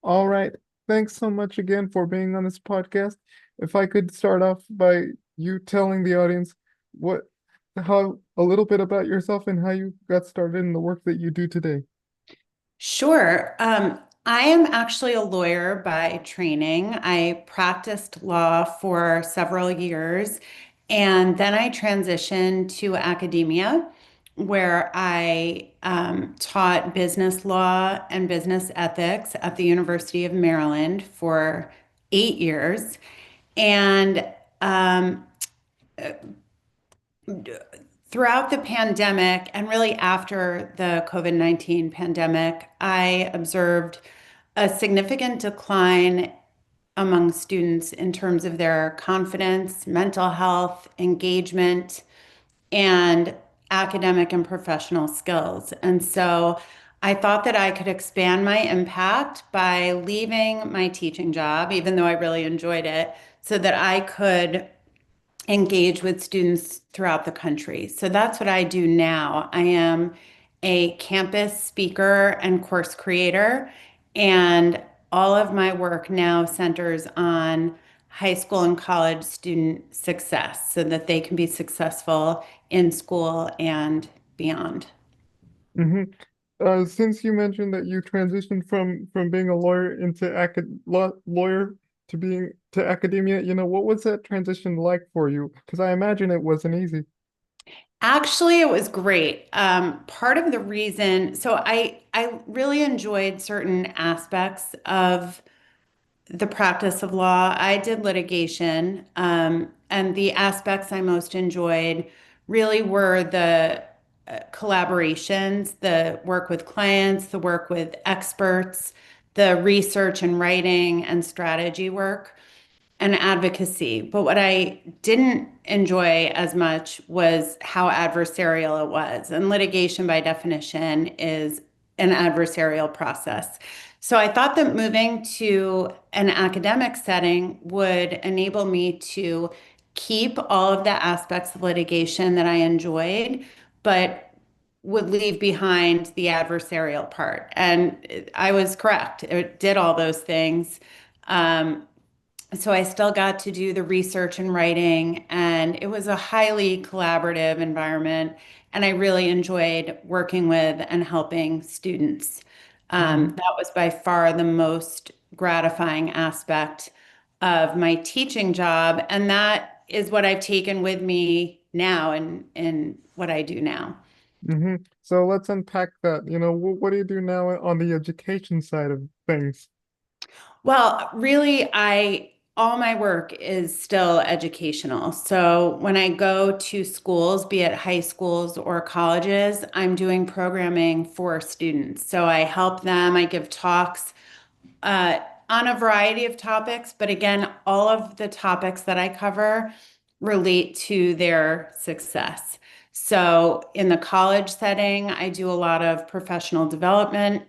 All right. Thanks so much again for being on this podcast. If I could start off by you telling the audience what, how, a little bit about yourself and how you got started in the work that you do today. Sure. I am actually a lawyer by training. I practiced law for several years, and then I transitioned to academia, where I taught business law and business ethics at the University of Maryland for 8 years. And um, throughout the pandemic and really after the COVID-19 pandemic, I observed a significant decline among students in terms of their confidence, mental health, engagement, and academic and professional skills. And so I thought that I could expand my impact by leaving my teaching job, even though I really enjoyed it, so that I could engage with students throughout the country. So that's what I do now. I am a campus speaker and course creator, and all of my work now centers on high school and college student success so that they can be successful in school and beyond. hmm since you mentioned that you transitioned from being a lawyer into lawyer to being to academia, what was that transition like for you? Because I imagine it wasn't easy. Actually, it was great. Part of the reason, so I really enjoyed certain aspects of the practice of law. I did litigation, and the aspects I most enjoyed really were the collaborations, the work with clients, the work with experts, the research and writing and strategy work and advocacy. But what I didn't enjoy as much was how adversarial it was. And litigation, by definition, is an adversarial process. So I thought that moving to an academic setting would enable me to keep all of the aspects of litigation that I enjoyed, but would leave behind the adversarial part. And I was correct. It did all those things. So I still got to do the research and writing, and it was a highly collaborative environment. And I really enjoyed working with and helping students. hmm That was by far the most gratifying aspect of my teaching job. And that is what I've taken with me now in what I do now. So let's unpack that. What do you do now on the education side of things? Well, really, I all my work is still educational. So when I go to schools, be it high schools or colleges, I'm doing programming for students. So I help them, I give talks uh, on a variety of topics, but again, all of the topics that I cover relate to their success. So in the college setting, I do a lot of professional development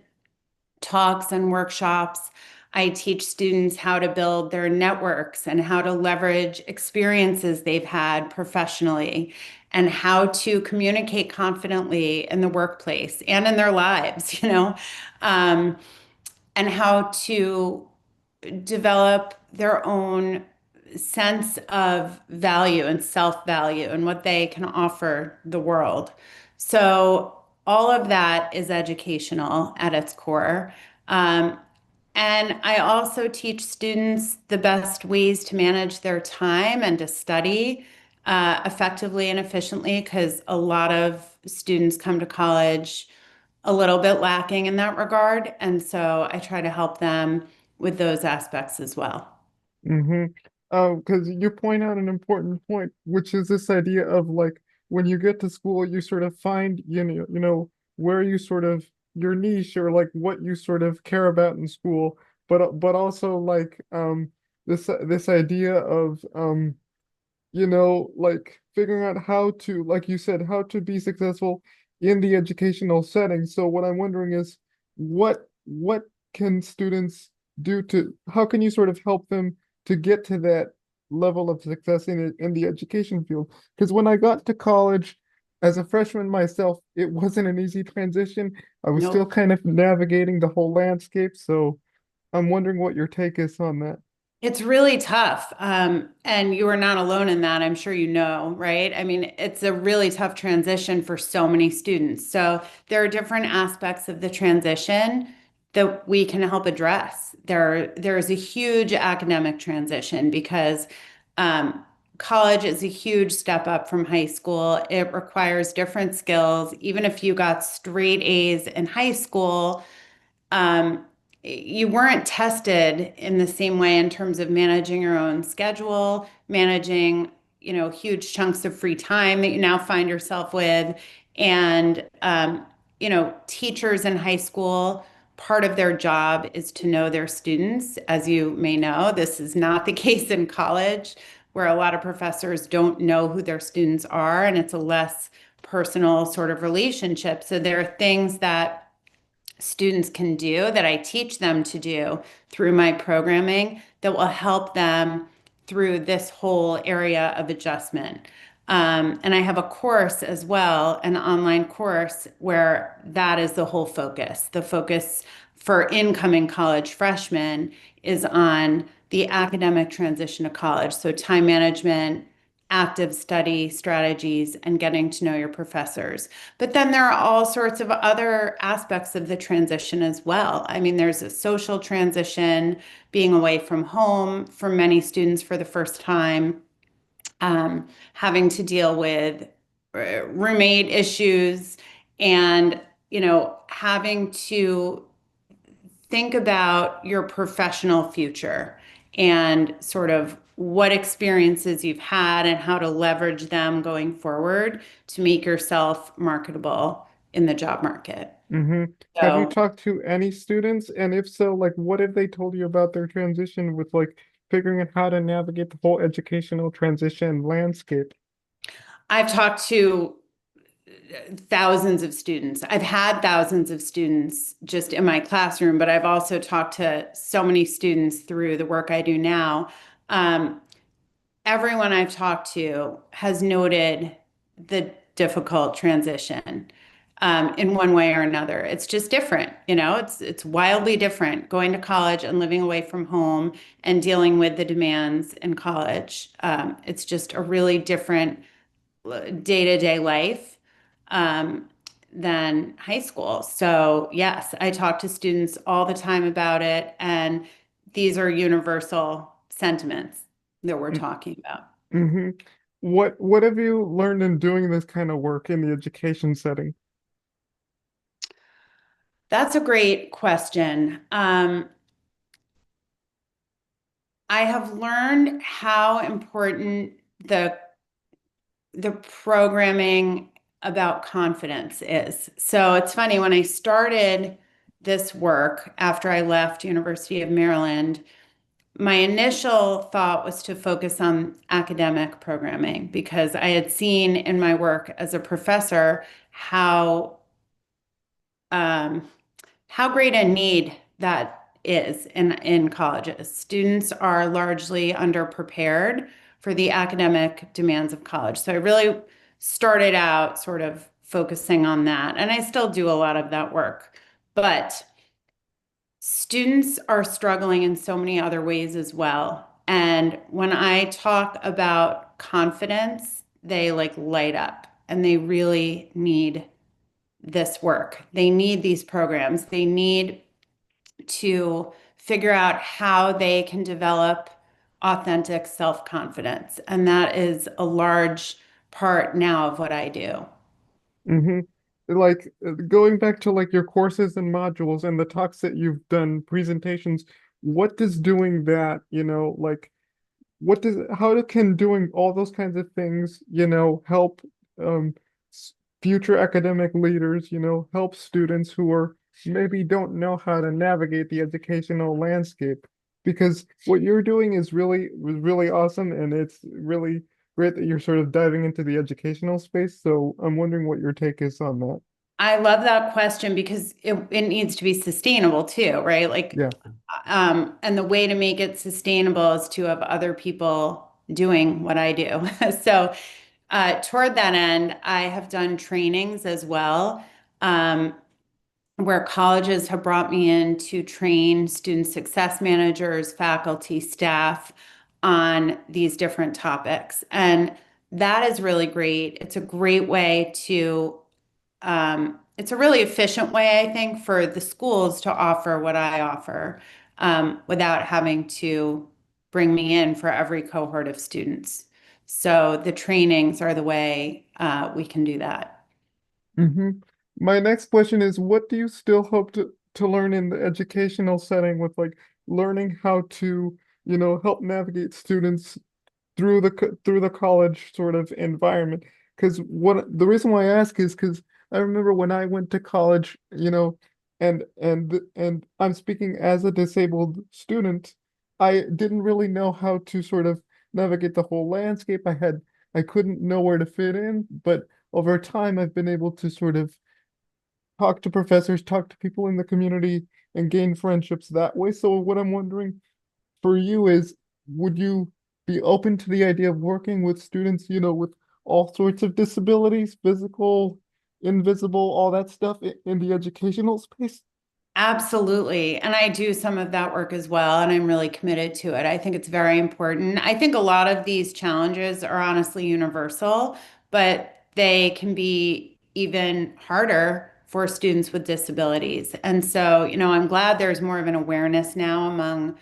talks and workshops. I teach students how to build their networks and how to leverage experiences they've had professionally and how to communicate confidently in the workplace and in their lives, um, and how to develop their own sense of value and self-value and what they can offer the world. So all of that is educational at its core. Um, and I also teach students the best ways to manage their time and to study effectively and efficiently because a lot of students come to college a little bit lacking in that regard. And so I try to help them with those aspects as well. Mm-hmm. Because you point out an important point, which is this idea of like when you get to school, you sort of find, where you sort of your niche or like what you sort of care about in school, but also like this idea of like figuring out how to, like you said, how to be successful in the educational setting. So what I'm wondering is what can students do to, how can you sort of help them to get to that level of success in the education field? Because when I got to college as a freshman myself, it wasn't an easy transition. I was still Nope. kind of navigating the whole landscape. So I'm wondering what your take is on that. It's really tough. And you are not alone in that. I'm sure you know, right? I mean, it's a really tough transition for so many students. So there are different aspects of the transition that we can help address. There is a huge academic transition because college is a huge step up from high school. It requires different skills. Even if you got straight A's in high school, um, you weren't tested in the same way in terms of managing your own schedule, managing, huge chunks of free time that you now find yourself with. And, teachers in high school, part of their job is to know their students. As you may know, this is not the case in college, where a lot of professors don't know who their students are, and it's a less personal sort of relationship. So there are things that students can do that I teach them to do through my programming that will help them through this whole area of adjustment. And I have a course as well, an online course where that is the whole focus. The focus for incoming college freshmen is on the academic transition to college. So time management, active study strategies, and getting to know your professors. But then there are all sorts of other aspects of the transition as well. I mean, there's a social transition, being away from home for many students for the first time, having to deal with roommate issues, and, having to think about your professional future and sort of what experiences you've had and how to leverage them going forward to make yourself marketable in the job market. Hmm. Have you So talked to any students? And if so, like, what have they told you about their transition with like figuring out how to navigate the whole educational transition landscape? I've talked to thousands of students. I've had thousands of students just in my classroom, but I've also talked to so many students through the work I do now. Um, Everyone I've talked to has noted the difficult transition in one way or another. It's just different, it's wildly different going to college and living away from home and dealing with the demands in college. It's just a really different day-to-day life um, than high school. So yes, I talk to students all the time about it, and these are universal sentiments that we're talking about. Mm-hmm. What have you learned in doing this kind of work in the education setting? That's a great question. I have learned how important the programming about confidence is. So it's funny, when I started this work after I left University of Maryland, my initial thought was to focus on academic programming because I had seen in my work as a professor um, how great a need that is in colleges. Students are largely underprepared for the academic demands of college. So I really started out sort of focusing on that, and I still do a lot of that work. But students are struggling in so many other ways as well. And when I talk about confidence, they like light up and they really need this work. They need these programs. They need to figure out how they can develop authentic self-confidence. And that is a large part now of what I do. Mm-hmm. Like going back to like your courses and modules and the talks that you've done, presentations, what does doing that, like how can doing all those kinds of things, help um future academic leaders, help students who are maybe don't know how to navigate the educational landscape? Because what you're doing is really awesome, and it's really great that you're sort of diving into the educational space. So I'm wondering what your take is on that. I love that question because it needs to be sustainable too, right? Like, Yeah. and the way to make it sustainable is to have other people doing what I do. So, toward that end, I have done trainings as well. Um, where colleges have brought me in to train student success managers, faculty, staff on these different topics. And that is really great. It's a great way to, it's a really efficient way, I think, for the schools to offer what I offer without having to bring me in for every cohort of students. So the trainings are the way we can do that. Hmm. My next question is, what do you still hope to learn in the educational setting with like learning how to, help navigate students through through the college sort of environment? Because what the reason why I ask is because I remember when I went to college, and I'm speaking as a disabled student, I didn't really know how to sort of navigate the whole landscape. I couldn't know where to fit in, but over time I've been able to sort of talk to professors, talk to people in the community, and gain friendships that way. So what I'm wondering for you is, would you be open to the idea of working with students, with all sorts of disabilities, physical, invisible, all that stuff in the educational space? Absolutely. And I do some of that work as well, and I'm really committed to it. I think it's very important. I think a lot of these challenges are honestly universal, but they can be even harder for students with disabilities. And so, I'm glad there's more of an awareness now among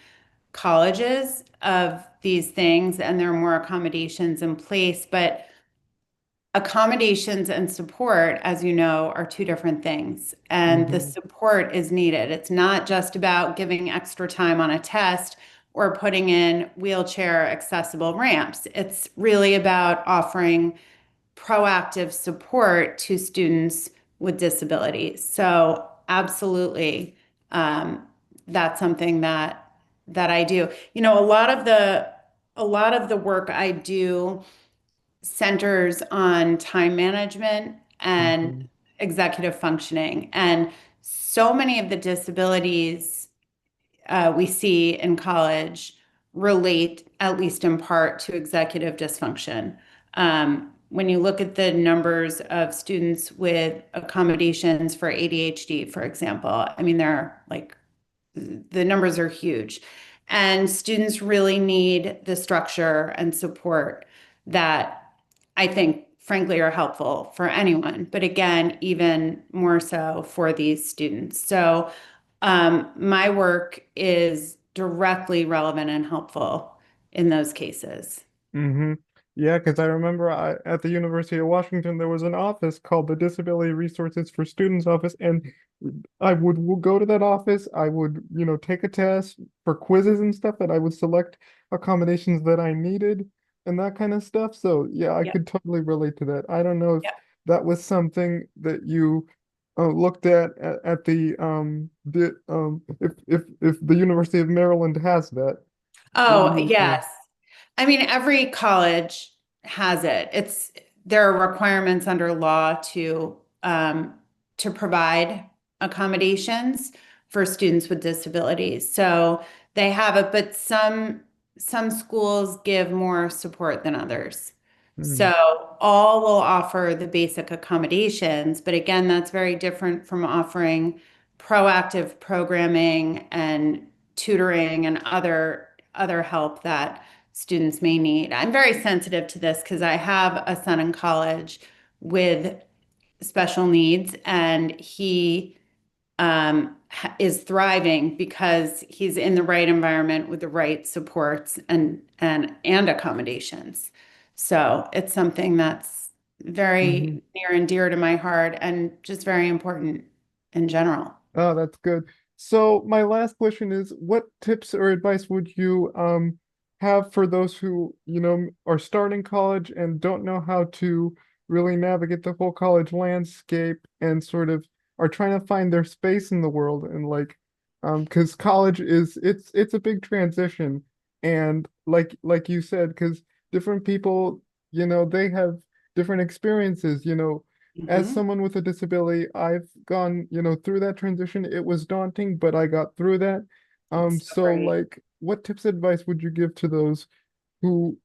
colleges of these things, and there are more accommodations in place. But accommodations and support, as you know, are two different things, and the Hmm. support is needed. It's not just about giving extra time on a test or putting in wheelchair accessible ramps. It's really about offering proactive support to students with disabilities. So, absolutely, um, that's something that I do. A lot of the work I do centers on time management and Hmm. executive functioning. And so many of the disabilities we see in college relate, at least in part, to executive dysfunction. When you look at the numbers of students with accommodations for ADHD, for example, I mean, they're like the numbers are huge. And students really need the structure and support that I think, frankly, are helpful for anyone. But again, even more so for these students. So my work is directly relevant and helpful in those cases. Hmm. Yeah, because I remember at the University of Washington, there was an office called the Disability Resources for Students office, and I would go to that office. I would, take a test for quizzes and stuff, and I would select accommodations that I needed and that kind of stuff. So yeah, I Yeah. could totally relate to that. I don't know if Yeah. that was something that you looked at if the University of Maryland has that. What do Oh, you, yeah. yes. I mean, every college has it. There are requirements under law to provide accommodations for students with disabilities. So they have it, but some schools give more support than others. Hmm. So all will offer the basic accommodations, but again, that's very different from offering proactive programming and tutoring and other help that students may need. I'm very sensitive to this because I have a son in college with special needs, and he is thriving because he's in the right environment with the right supports and accommodations. So it's something that's Hmm. very near and dear to my heart and just very important in general. Oh, that's good. So my last question is, what tips or advice would you have for those who, are starting college and don't know how to really navigate the whole college landscape and sort of are trying to find their space in the world and like because college is it's a big transition and like you said, because different people, they have different experiences, as Mhm. someone with a disability, I've gone, through that transition. It was daunting, but I got through that. It's so So great. like, what tips advice would you give to those who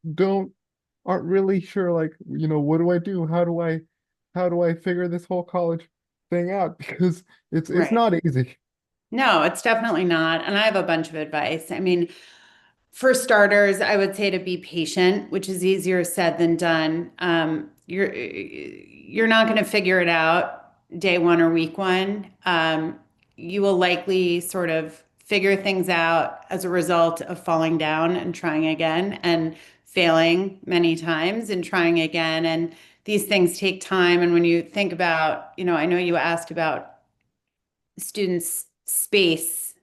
aren't really sure, like, what do I do? How do I figure this whole college thing out because it's Right. not easy. No, it's definitely not. And I have a bunch of advice. I mean, for starters, I would say to be patient, which is easier said than done. You're not going to figure it out day one or week one. You will likely sort of figure things out as a result of falling down and trying again and failing many times and trying again. And these things take time. And when you think about, I know you asked about students' space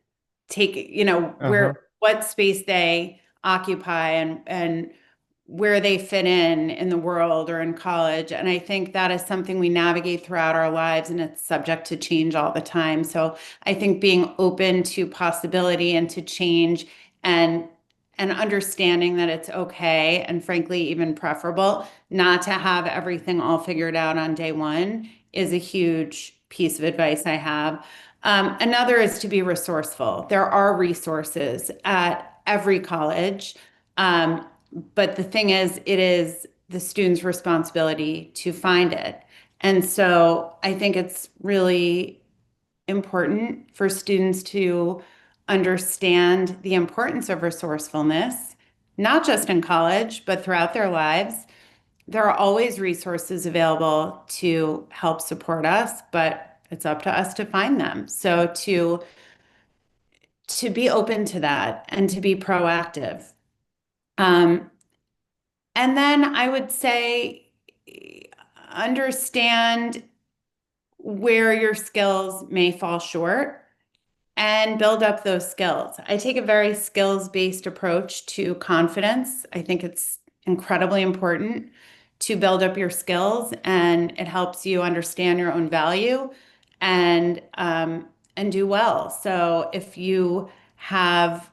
take, Uh-huh. what space they occupy and where they fit in the world or in college. And I think that is something we navigate throughout our lives and it's subject to change all the time. So I think being open to possibility and to change and understanding that it's okay and frankly even preferable not to have everything all figured out on day one is a huge piece of advice I have. Another is to be resourceful. There are resources at every college. Um, but the thing is, it is the student's responsibility to find it. And so I think it's really important for students to understand the importance of resourcefulness, not just in college, but throughout their lives. There are always resources available to help support us, but it's up to us to find them. So to be open to that and to be proactive. Um, and then I would say understand where your skills may fall short and build up those skills. I take a very skills-based approach to confidence. I think it's incredibly important to build up your skills, and it helps you understand your own value and do well. So if you have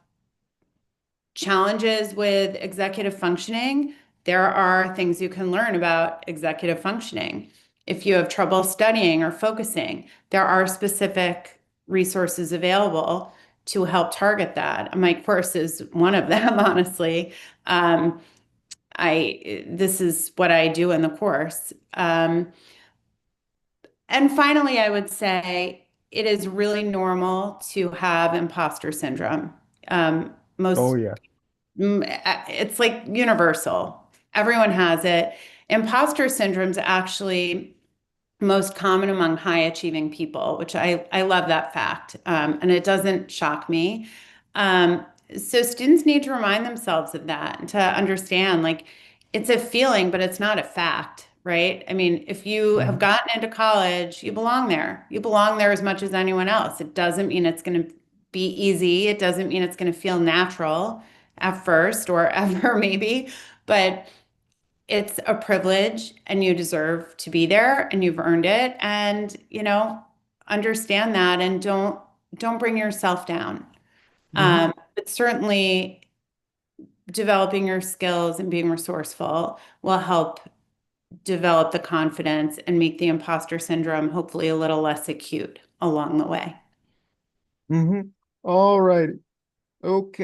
challenges with executive functioning, there are things you can learn about executive functioning. If you have trouble studying or focusing, there are specific resources available to help target that. My course is one of them, honestly. Um, this is what I do in the course. And finally, I would say it is really normal to have imposter syndrome. Oh Most yeah. It's like universal. Everyone has it. Imposter syndrome is actually most common among high achieving people, which I love that fact. And it doesn't shock me. Um, so students need to remind themselves of that and to understand like it's a feeling, but it's not a fact, right? I mean, if you have Mhm. gotten into college, you belong there. You belong there as much as anyone else. It doesn't mean it's going to be easy. It doesn't mean it's going to feel natural at first or ever, maybe, but it's a privilege and you deserve to be there and you've earned it. And, understand that and don't bring yourself down. Mhm. But certainly developing your skills and being resourceful will help develop the confidence and make the imposter syndrome hopefully a little less acute along the way. Mhm. All right. Okay.